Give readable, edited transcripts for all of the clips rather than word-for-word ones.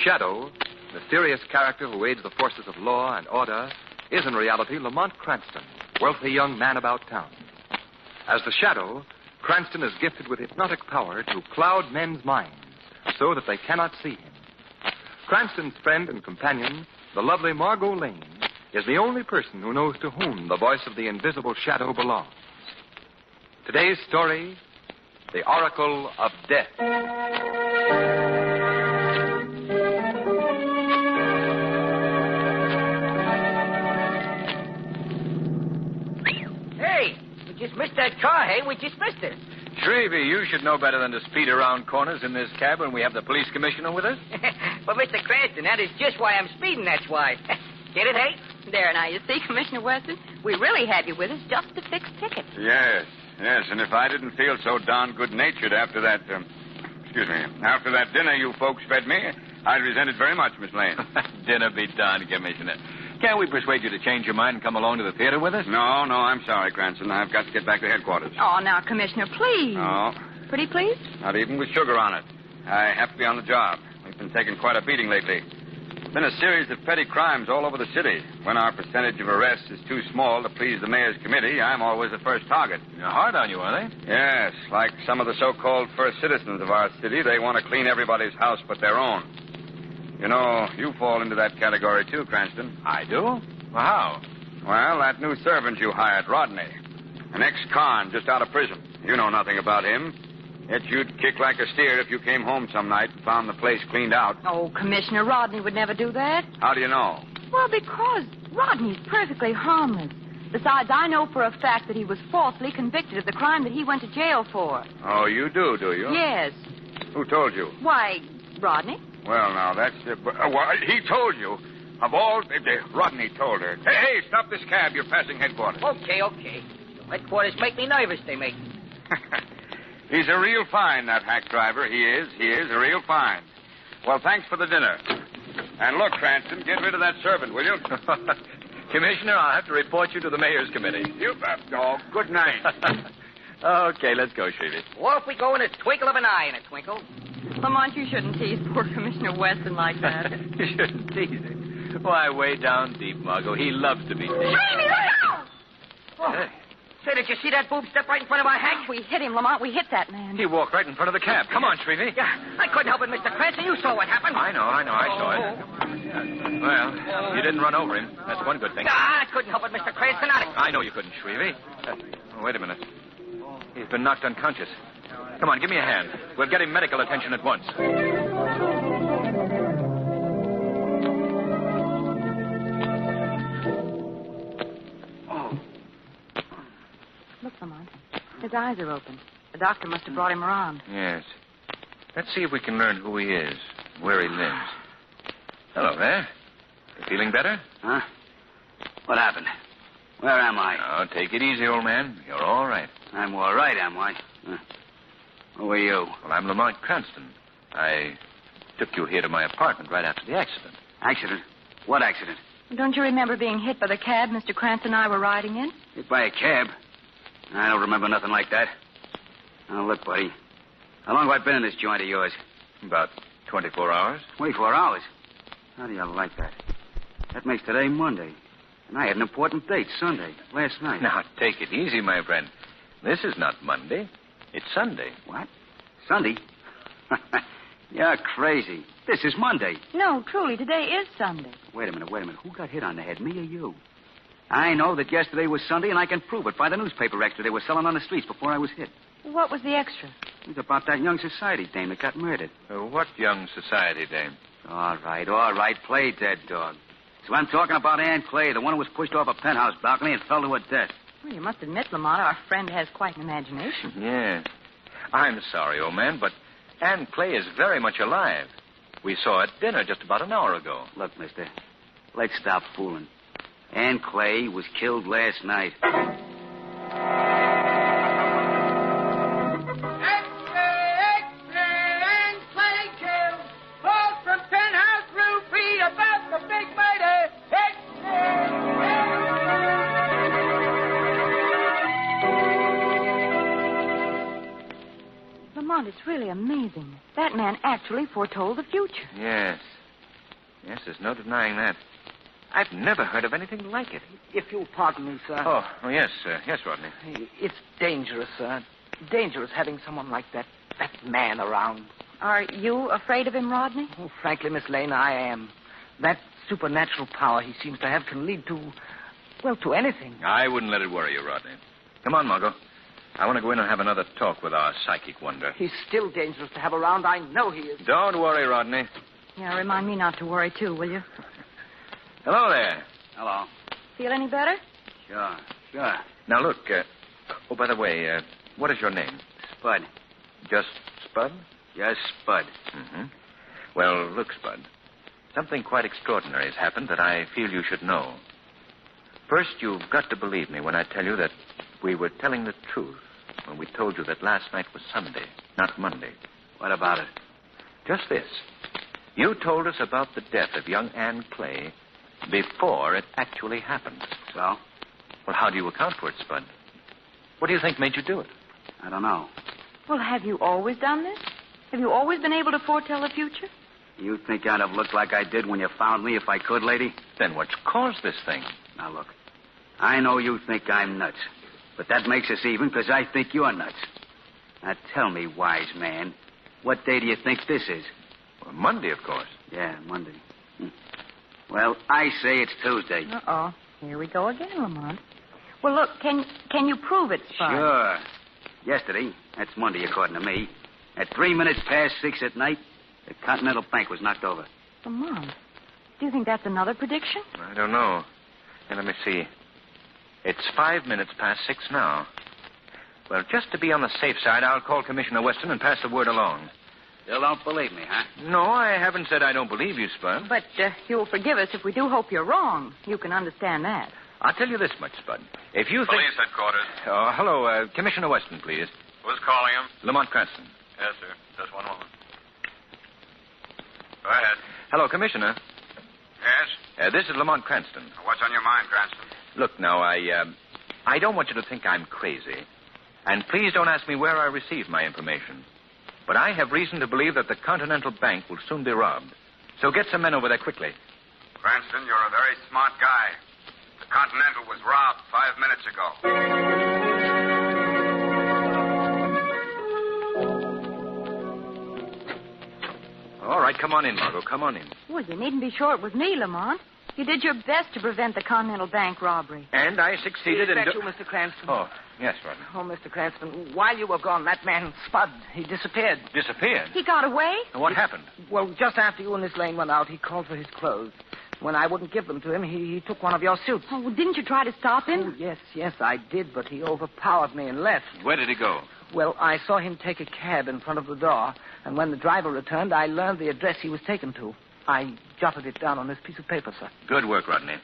Shadow, mysterious character who aids the forces of law and order, is in reality Lamont Cranston, wealthy young man about town. As the Shadow, Cranston is gifted with hypnotic power to cloud men's minds so that they cannot see him. Cranston's friend and companion, the lovely Margot Lane, is the only person who knows to whom the voice of the invisible Shadow belongs. Today's story, The Oracle of Death. Hey, we just missed that car, hey? We just missed it. Shrevey, you should know better than to speed around corners in this cab when we have the police commissioner with us. But, Mr. Cranston, that is just why I'm speeding, that's why. Get it, hey? There, now, you see, Commissioner Weston, we really had you with us just to fix tickets. Yes, and if I didn't feel so darn good-natured after that, after that dinner you folks fed me, I'd resent it very much, Miss Lane. Dinner be done, Commissioner. Can't we persuade you to change your mind and come along to the theater with us? No, I'm sorry, Cranston. I've got to get back to headquarters. Oh, now, Commissioner, please. No. Pretty please? Not even with sugar on it. I have to be on the job. We've been taking quite a beating lately. Been a series of petty crimes all over the city. When our percentage of arrests is too small to please the mayor's committee, I'm always the first target. They're hard on you, are they? Yes, like some of the so-called first citizens of our city, they want to clean everybody's house but their own. You know, you fall into that category too, Cranston. I do? Well, how? Well, that new servant you hired, Rodney. An ex-con just out of prison. You know nothing about him. Yet you'd kick like a steer if you came home some night and found the place cleaned out. Oh, Commissioner, Rodney would never do that. How do you know? Well, because Rodney's perfectly harmless. Besides, I know for a fact that he was falsely convicted of the crime that he went to jail for. Oh, you do you? Yes. Who told you? Why, Rodney? Well, now, that's... he told you. Of all... Rodney told her. Hey, stop this cab. You're passing headquarters. Okay. Headquarters make me nervous, they make me. He's a real fine, that hack driver. He is a real fine. Well, thanks for the dinner. And look, Cranston, get rid of that servant, will you? Commissioner, I'll have to report you to the mayor's committee. You bet. Oh, good night. Okay, let's go, Shrevey. Off we go in a twinkle of an eye, in a twinkle. Lamont, you shouldn't tease poor Commissioner Weston like that. You shouldn't tease him. Why, way down deep, Margot. He loves to be teased. Shrevey, look out! Oh. Hey. Say, did you see that boob step right in front of our hack? We hit him, Lamont. We hit that man. He walked right in front of the cab. Come on, Shrevey. Yeah, I couldn't help it, Mr. Cranston. You saw what happened. I know. I saw it. Well, you didn't run over him. That's one good thing. I couldn't help it, Mr. Cranston. I know you couldn't, Shrevey. Wait a minute. He's been knocked unconscious. Come on, give me a hand. We'll get him medical attention at once. Look, Lamont. His eyes are open. The doctor must have brought him around. Yes. Let's see if we can learn who he is, where he lives. Hello there. You feeling better? Huh? What happened? Where am I? Oh, take it easy, old man. You're all right. I'm all right, am I? Who are you? Well, I'm Lamont Cranston. I took you here to my apartment right after the accident. Accident? What accident? Don't you remember being hit by the cab Mr. Cranston and I were riding in? Hit by a cab? I don't remember nothing like that. Now, look, buddy. How long have I been in this joint of yours? About 24 hours. 24 hours? How do you like that? That makes today Monday. And I had an important date, Sunday, last night. Now, take it easy, my friend. This is not Monday. It's Sunday. What? Sunday? You're crazy. This is Monday. No, truly, today is Sunday. Wait a minute. Who got hit on the head, me or you? I know that yesterday was Sunday, and I can prove it by the newspaper extra they were selling on the streets before I was hit. What was the extra? It was about that young society dame that got murdered. What young society dame? All right. Play dead, dog. So I'm talking about Ann Clay, the one who was pushed off a penthouse balcony and fell to her death. Well, you must admit, Lamont, our friend has quite an imagination. Yes. I'm sorry, old man, but Ann Clay is very much alive. We saw her at dinner just about an hour ago. Look, mister, let's stop fooling. Ann Clay was killed last night. Lamont, it's really amazing. That man actually foretold the future. Yes. Yes, there's no denying that. I've never heard of anything like it. If you'll pardon me, sir. Oh, yes, yes, Rodney. It's dangerous, sir. Dangerous having someone like that man around. Are you afraid of him, Rodney? Oh, frankly, Miss Lane, I am. That supernatural power he seems to have can lead to, well, to anything. I wouldn't let it worry you, Rodney. Come on, Margot. I want to go in and have another talk with our psychic wonder. He's still dangerous to have around. I know he is. Don't worry, Rodney. Yeah, remind me not to worry, too, will you? Hello there. Hello. Feel any better? Sure. Now, look, oh, by the way, what is your name? Spud. Just Spud? Yes, Spud. Mm-hmm. Well, look, Spud. Something quite extraordinary has happened that I feel you should know. First, you've got to believe me when I tell you that we were telling the truth when we told you that last night was Sunday, not Monday. What about it? Just this. You told us about the death of young Ann Clay before it actually happened. So? Well, how do you account for it, Spud? What do you think made you do it? I don't know. Well, have you always done this? Have you always been able to foretell the future? You think I'd have looked like I did when you found me if I could, lady? Then what's caused this thing? Now, look. I know you think I'm nuts. But that makes us even because I think you're nuts. Now, tell me, wise man, what day do you think this is? Well, Monday, of course. Yeah, Monday. Well, I say it's Tuesday. Uh-oh. Here we go again, Lamont. Well, look, can you prove it, Spud? Sure. Yesterday, that's Monday according to me, at 3 minutes past 6 at night, the Continental Bank was knocked over. Lamont, do you think that's another prediction? I don't know. Hey, let me see. It's 5 minutes past 6 now. Well, just to be on the safe side, I'll call Commissioner Weston and pass the word along. Still don't believe me, huh? No, I haven't said I don't believe you, Spud. But you'll forgive us if we do hope you're wrong. You can understand that. I'll tell you this much, Spud. If you think... Police headquarters. Oh, hello, Commissioner Weston, please. Who's calling him? Lamont Cranston. Yes, sir. Just one moment. Go ahead. Hello, Commissioner. Yes? This is Lamont Cranston. What's on your mind, Cranston? Look, now, I don't want you to think I'm crazy. And please don't ask me where I received my information. But I have reason to believe that the Continental Bank will soon be robbed. So get some men over there quickly. Cranston, you're a very smart guy. The Continental was robbed 5 minutes ago. All right, come on in, Margot. Come on in. Well, you needn't be sure it was me, Lamont. You did your best to prevent the Continental Bank robbery. And I succeeded Is in... that you, Mr. Cranston? Oh, yes, Rodney. Oh, Mr. Cranston, while you were gone, that man, Spud, he disappeared. Disappeared? He got away? What happened? Well, just after you and Miss Lane went out, he called for his clothes. When I wouldn't give them to him, he took one of your suits. Oh, well, didn't you try to stop Oh, him? yes, I did, but he overpowered me and left. Where did he go? Well, I saw him take a cab in front of the door, and when the driver returned, I learned the address he was taken to. I jotted it down on this piece of paper, sir. Good work, Rodney.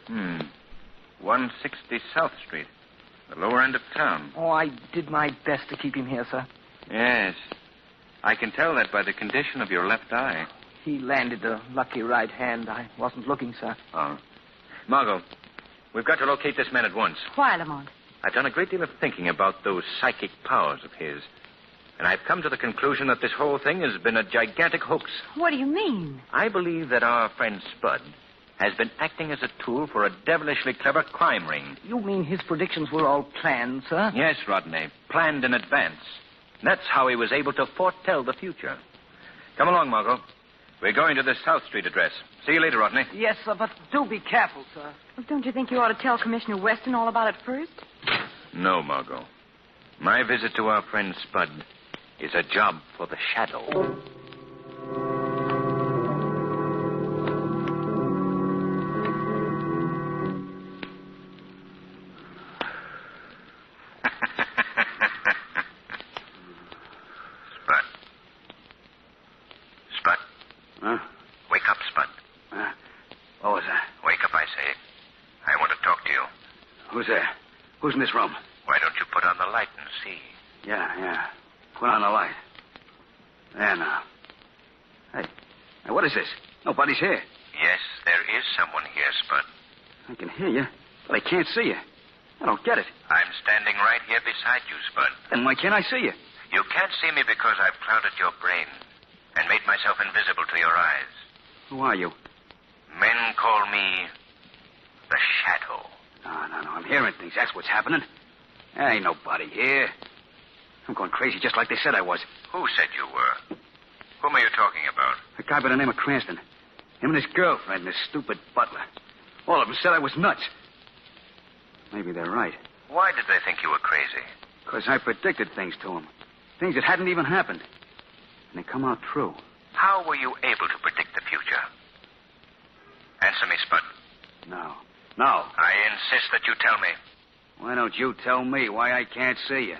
160 South Street, the lower end of town. Oh, I did my best to keep him here, sir. Yes. I can tell that by the condition of your left eye. He landed a lucky right hand. I wasn't looking, sir. Oh. Margot, we've got to locate this man at once. Why, Lamont? I've done a great deal of thinking about those psychic powers of his. And I've come to the conclusion that this whole thing has been a gigantic hoax. What do you mean? I believe that our friend Spud has been acting as a tool for a devilishly clever crime ring. You mean his predictions were all planned, sir? Yes, Rodney, planned in advance. That's how he was able to foretell the future. Come along, Margot. We're going to the South Street address. See you later, Rodney. Yes, sir, but do be careful, sir. Well, don't you think you ought to tell Commissioner Weston all about it first? No, Margot. My visit to our friend Spud is a job for the Shadow. Spud. Huh? Wake up, Spud. What was that? Wake up, I say. I want to talk to you. Who's there? Who's in this room? Why don't you put on the light and see? Yeah. Put on the light. There now. Hey, what is this? Nobody's here. Yes, there is someone here, Spud. I can hear you, but I can't see you. I don't get it. I'm standing right here beside you, Spud. Then why can't I see you? You can't see me because I've clouded your brain and made myself invisible to your eyes. Who are you? Men call me the Shadow. No. I'm hearing things. That's what's happening. There ain't nobody here. I'm going crazy just like they said I was. Who said you were? Whom are you talking about? A guy by the name of Cranston. Him and his girlfriend and his stupid butler. All of them said I was nuts. Maybe they're right. Why did they think you were crazy? Because I predicted things to them. Things that hadn't even happened. And they come out true. How were you able to predict the future? Answer me, Spud. No. I insist that you tell me. Why don't you tell me why I can't see you?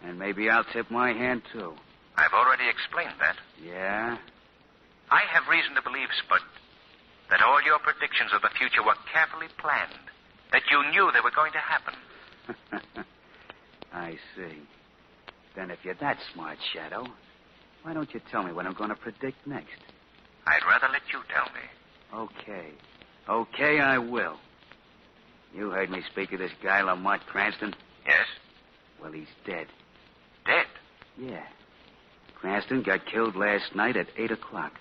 And maybe I'll tip my hand, too. I've already explained that. Yeah? I have reason to believe, Spud, that all your predictions of the future were carefully planned. That you knew they were going to happen. I see. Then if you're that smart, Shadow, why don't you tell me what I'm going to predict next? I'd rather let you tell me. Okay, I will. You heard me speak of this guy, Lamont Cranston? Yes? Well, he's dead. Dead? Yeah. Cranston got killed last night at 8 o'clock.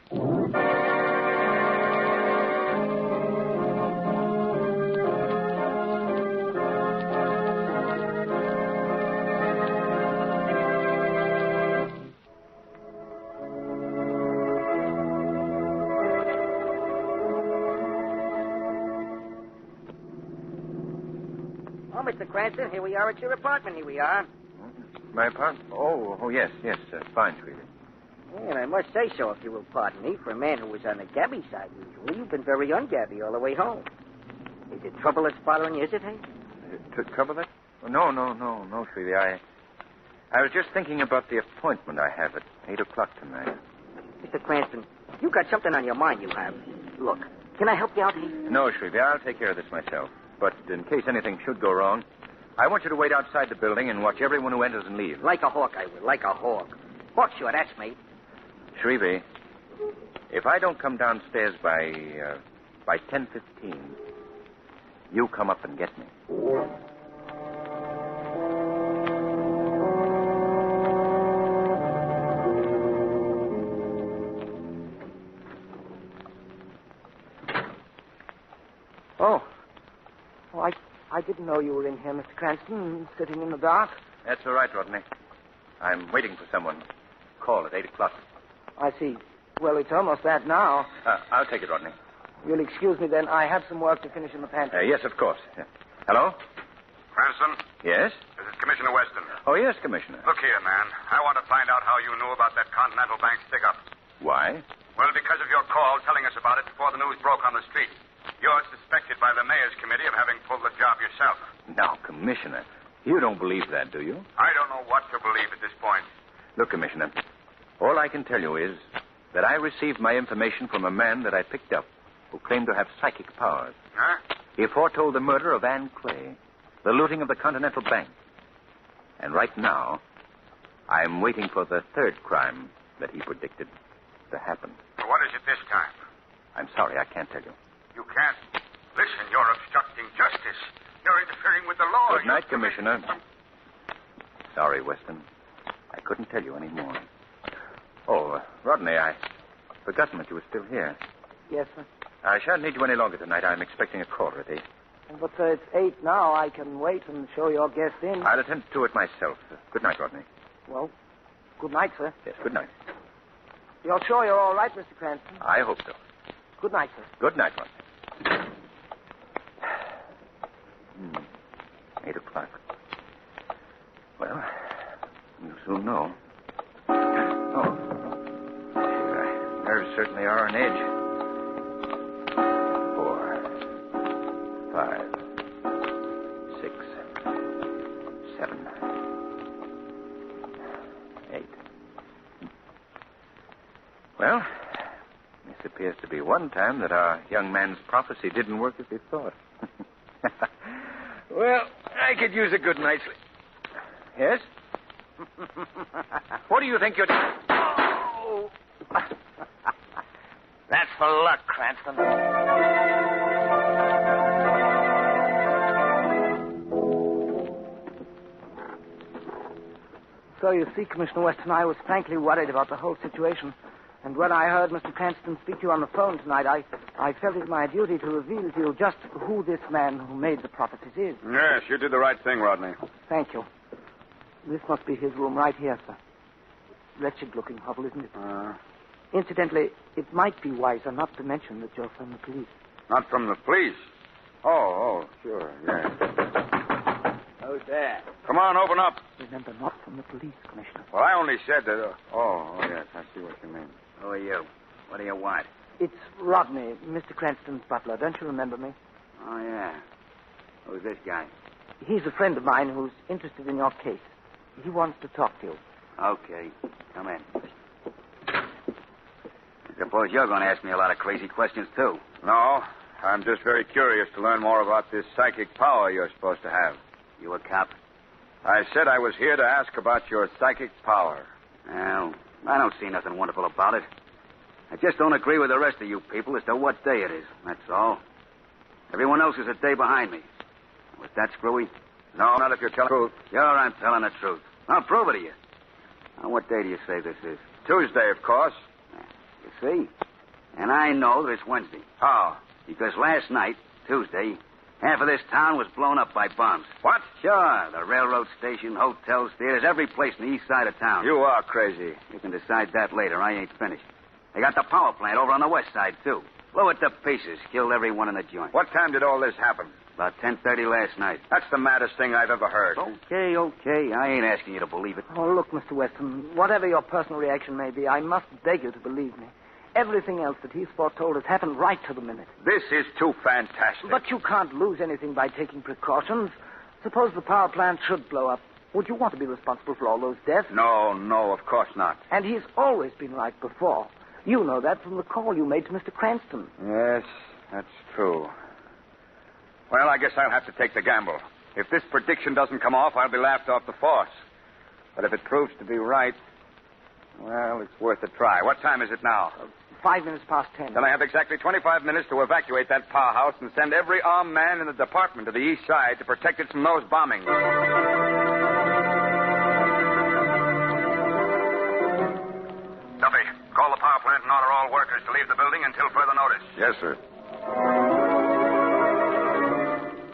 Oh, Mr. Cranston, here we are at your apartment. Here we are. My apartment? Oh, yes. Fine, sweetie. And I must say so, if you will pardon me, for a man who was on the gabby side usually, you've been very ungabby all the way home. Is it trouble that's bothering you, is it, hey? Trouble that? Oh, no, sweetie. I was just thinking about the appointment I have at 8 o'clock tonight. Mr. Cranston, you got something on your mind, you have. Look, can I help you out here? No, sweetie, I'll take care of this myself. But in case anything should go wrong, I want you to wait outside the building and watch everyone who enters and leaves. Like a hawk, I will, like a hawk. Hawkshaw, that's me. Shrevey, if I don't come downstairs by 10:15, you come up and get me. I didn't know you were in here, Mr. Cranston, sitting in the dark. That's all right, Rodney. I'm waiting for someone. Call at 8 o'clock. I see. Well, it's almost that now. I'll take it, Rodney. You'll excuse me, then. I have some work to finish in the pantry. Yes, of course. Yeah. Hello? Cranston, Yes? this is Commissioner Weston. Oh, yes, Commissioner. Look here, man. I want to find out how you knew about that Continental Bank stick-up. Why? Well, because of your call telling us about it before the news broke on the street. You're suspected by the mayor's committee of having pulled the job yourself. Now, Commissioner, you don't believe that, do you? I don't know what to believe at this point. Look, Commissioner, all I can tell you is that I received my information from a man that I picked up who claimed to have psychic powers. Huh? He foretold the murder of Ann Clay, the looting of the Continental Bank. And right now, I'm waiting for the third crime that he predicted to happen. Well, what is it this time? I'm sorry, I can't tell you. You can't. Listen, you're obstructing justice. You're interfering with the law. Good night, Commissioner. Sorry, Weston. I couldn't tell you any more. Oh, Rodney, I forgotten that you were still here. Yes, sir. I shan't need you any longer tonight. I'm expecting a caller at 8. But, sir, it's 8 now. I can wait and show your guest in. I'll attend to it myself. Good night, Rodney. Well, good night, sir. Yes, good night. You're sure you're all right, Mr. Cranston? I hope so. Good night, sir. Good night, Rodney. 8 o'clock. Well, you'll soon know. Oh. My nerves certainly are on edge. 4, 5, 6, 7, 8. Well, this appears to be one time that our young man's prophecy didn't work as he thought. Well, I could use a good night's sleep. Yes? What do you think you're doing? Oh! That's for luck, Cranston. So you see, Commissioner Weston, I was frankly worried about the whole situation. And when I heard Mr. Cranston speak to you on the phone tonight, I felt it my duty to reveal to you just who this man who made the prophecies is. Yes, you did the right thing, Rodney. Thank you. This must be his room right here, sir. Wretched-looking hovel, isn't it? Incidentally, it might be wiser not to mention that you're from the police. Not from the police? Oh, sure, yes. Who's there? Come on, open up. Remember, not from the police, Commissioner. Well, I only said that... yes, I see what you mean. Who are you? What do you want? It's Rodney, Mr. Cranston's butler. Don't you remember me? Oh, yeah. Who's this guy? He's a friend of mine who's interested in your case. He wants to talk to you. Okay. Come in. I suppose you're going to ask me a lot of crazy questions, too. No, I'm just very curious to learn more about this psychic power you're supposed to have. You a cop? I said I was here to ask about your psychic power. Well, I don't see nothing wonderful about it. I just don't agree with the rest of you people as to what day it is. That's all. Everyone else is a day behind me. Was that screwy? No, not if you're telling the truth. Sure, I'm telling the truth. I'll prove it to you. Now, what day do you say this is? Tuesday, of course. You see? And I know that it's Wednesday. How? Because last night, Tuesday, half of this town was blown up by bombs. What? Sure. The railroad station, hotels, theaters, every place in the east side of town. You are crazy. You can decide that later. I ain't finished. They got the power plant over on the west side, too. Blew it to pieces. Killed everyone in the joint. What time did all this happen? About 10:30 last night. That's the maddest thing I've ever heard. Okay. I ain't asking you to believe it. Oh, look, Mr. Weston, whatever your personal reaction may be, I must beg you to believe me. Everything else that he's foretold has happened right to the minute. This is too fantastic. But you can't lose anything by taking precautions. Suppose the power plant should blow up. Would you want to be responsible for all those deaths? No, of course not. And he's always been right before. You know that from the call you made to Mr. Cranston. Yes, that's true. Well, I guess I'll have to take the gamble. If this prediction doesn't come off, I'll be laughed off the force. But if it proves to be right, well, it's worth a try. What time is it now? 5 minutes past 10. Then I have exactly 25 minutes to evacuate that powerhouse and send every armed man in the department to the east side to protect it from those bombings. Duffy, call the power plant and order all workers to leave the building until further notice. Yes, sir.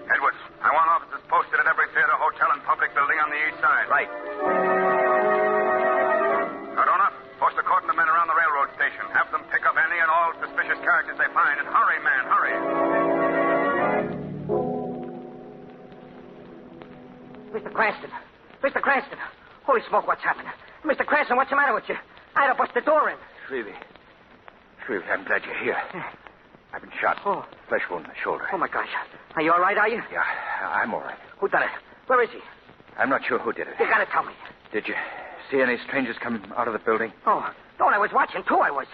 Edwards, I want officers posted at every theater, hotel, and public building on the east side. Right. Cardona, post a cordon of men around the railroad station. Have them pick up any and all suspicious characters they find. And hurry, man, hurry. Mr. Cranston. Mr. Cranston. Holy smoke, what's happened? Mr. Cranston, what's the matter with you? I had to bust the door in. Shrevey, I'm glad you're here. I've been shot. Oh. Flesh wound in the shoulder. Oh, my gosh. Are you all right, are you? Yeah, I'm all right. Who done it? Where is he? I'm not sure who did it. You gotta tell me. Did you see any strangers come out of the building? Oh, no, I was watching, too, I was.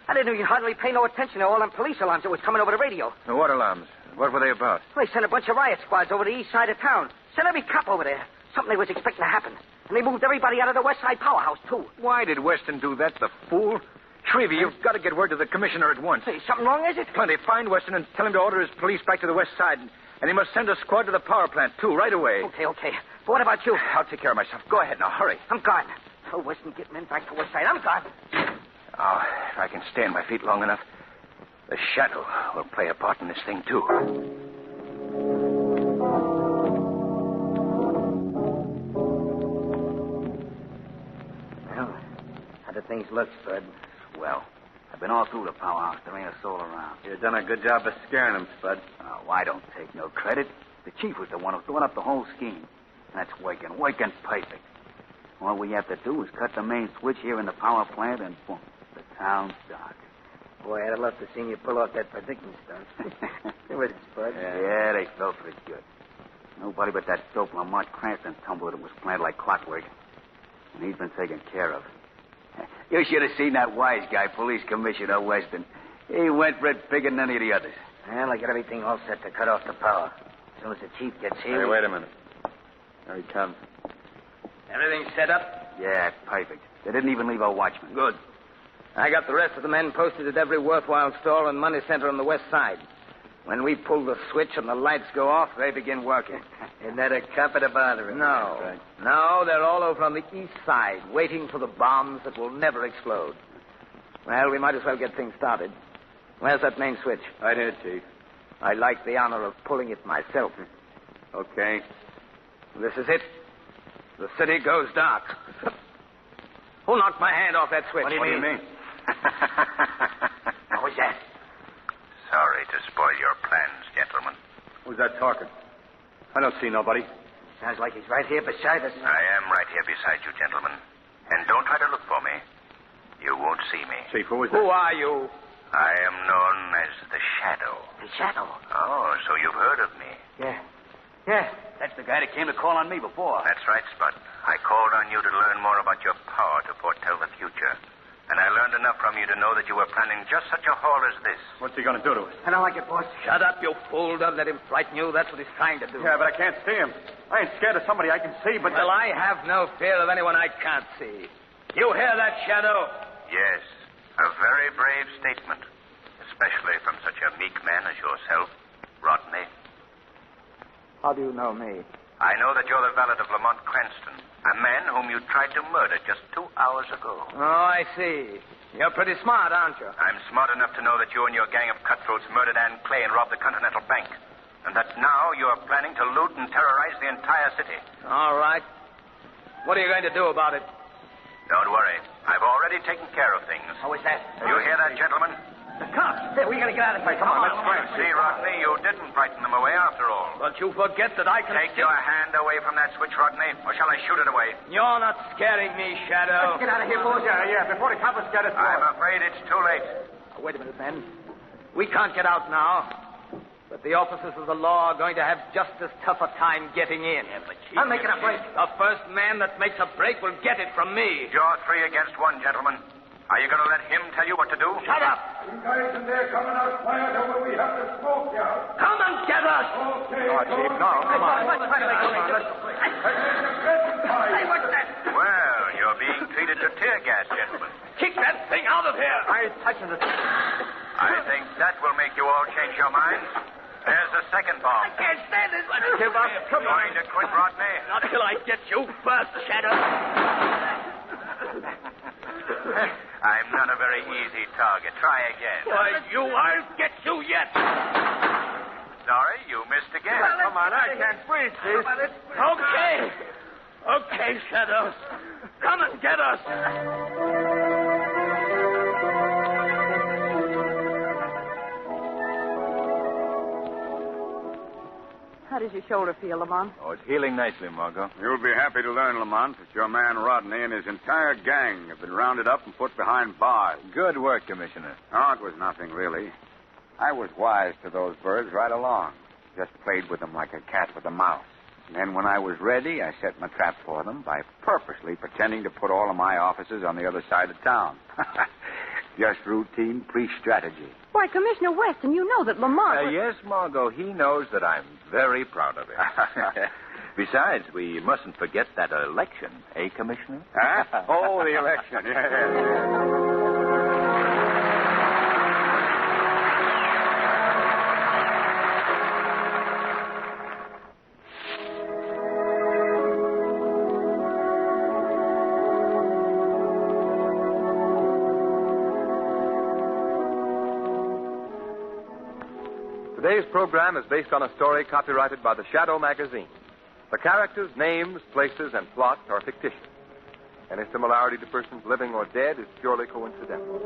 I didn't even hardly pay no attention to all them police alarms that was coming over the radio. No, what alarms? What were they about? They sent a bunch of riot squads over the east side of town. Sent every cop over there. Something they was expecting to happen. And they moved everybody out of the west side powerhouse, too. Why did Weston do that, the fool? Shrevey, you've got to get word to the commissioner at once. Hey, something wrong, is it? Plenty. Find Weston and tell him to order his police back to the west side. And he must send a squad to the power plant, too, right away. Okay. But what about you? I'll take care of myself. Go ahead now. Hurry. I'm gone. Tell Weston get men back to west side. I'm gone. Oh, if I can stay on my feet long enough, the shadow will play a part in this thing, too. Well, how do things look, Spud? Well, I've been all through the powerhouse. There ain't a soul around. You've done a good job of scaring them, Spud. Oh, I don't take no credit. The chief was the one who thought up the whole scheme. That's working perfect. All we have to do is cut the main switch here in the power plant, and boom, the town's dark. Boy, I'd have loved to see you pull off that predicting stunt. It was Spud. Yeah, they fell for it good. Nobody but that dope Lamont Cranston tumbled it was planned like clockwork. And he's been taken care of. You should have seen that wise guy, Police Commissioner Weston. He went for it bigger than any of the others. Well, I got everything all set to cut off the power. As soon as the chief gets here... Hey, wait a minute. There he comes. Everything set up? Yeah, perfect. They didn't even leave a watchman. Good. I got the rest of the men posted at every worthwhile store and money center on the west side. When we pull the switch and the lights go off, they begin working. Isn't that a cop at a bother? No. Right. No, they're all over on the east side, waiting for the bombs that will never explode. Well, we might as well get things started. Where's that main switch? Right here, Chief. I'd like the honor of pulling it myself. Okay. This is it. The city goes dark. Who knocked my hand off that switch? What do you mean? What was that? Sorry to spoil your plans, gentlemen. Who's that talking? I don't see nobody. Sounds like he's right here beside us. I am right here beside you, gentlemen. And don't try to look for me. You won't see me. Chief, who is that? Who are you? I am known as the Shadow. The Shadow. Oh, so you've heard of me. Yeah. Yeah. That's the guy that came to call on me before. That's right, Spud. I called on you to learn more about your power to foretell the future. And I learned enough from you to know that you were planning just such a haul as this. What's he going to do to us? I don't like it, boss. Shut up, you fool. Don't let him frighten you. That's what he's trying to do. Yeah, but I can't see him. I ain't scared of somebody I can see, but... Well, I have no fear of anyone I can't see. You hear that, Shadow? Yes, a very brave statement. Especially from such a meek man as yourself, Rodney. How do you know me? I know that you're the valet of Lamont Cranston, a man whom you tried to murder just 2 hours ago. Oh, I see. You're pretty smart, aren't you? I'm smart enough to know that you and your gang of cutthroats murdered Ann Clay and robbed the Continental Bank. And that now you're planning to loot and terrorize the entire city. All right. What are you going to do about it? Don't worry. I've already taken care of things. How was that? You hear that, gentlemen? The cops. Hey, we gotta get out of here. Come on, let's try it. See, Rodney, you didn't frighten them away after all. But you forget that I can... Take your hand away from that switch, Rodney, or shall I shoot it away? You're not scaring me, Shadow. Let's get out of here, boss. Yeah, before the cops get us... I'm afraid it's too late. Wait a minute, men. We can't get out now. But the officers of the law are going to have just as tough a time getting in. Yeah, but I'm making a break. The first man that makes a break will get it from me. You're 3 against 1, gentlemen. Are you going to let him tell you what to do? Shut up! You guys in there coming out quiet or will we have to smoke you out? Come and get us! Okay. Oh, Chief, no, come on. Hey, what's that? Well, you're being treated to tear gas, gentlemen. Kick that thing out of here! I ain't touching the... I think that will make you all change your minds. There's the second bomb. I can't stand it. Let's give up. Come on. Going to quit, Rodney? Not till I get you first, Shadow. I'm not a very easy target. Try again. Why, I'll get you yet. Sorry, you missed again. Come on, I can't breathe, Chief. Okay. Okay, Shadow. Come and get us. How does your shoulder feel, Lamont? Oh, it's healing nicely, Margot. You'll be happy to learn, Lamont, that your man Rodney and his entire gang have been rounded up and put behind bars. Good work, Commissioner. Oh, it was nothing, really. I was wise to those birds right along. Just played with them like a cat with a mouse. And then when I was ready, I set my trap for them by purposely pretending to put all of my officers on the other side of town. Just routine pre-strategy. Why, Commissioner Weston, you know that Lamont... Yes, Margot, he knows that I'm very proud of him. Besides, we mustn't forget that election, eh, Commissioner? Huh? Oh, the election. Yeah. Today's program is based on a story copyrighted by the Shadow magazine. The characters, names, places, and plot are fictitious. Any similarity to persons living or dead is purely coincidental.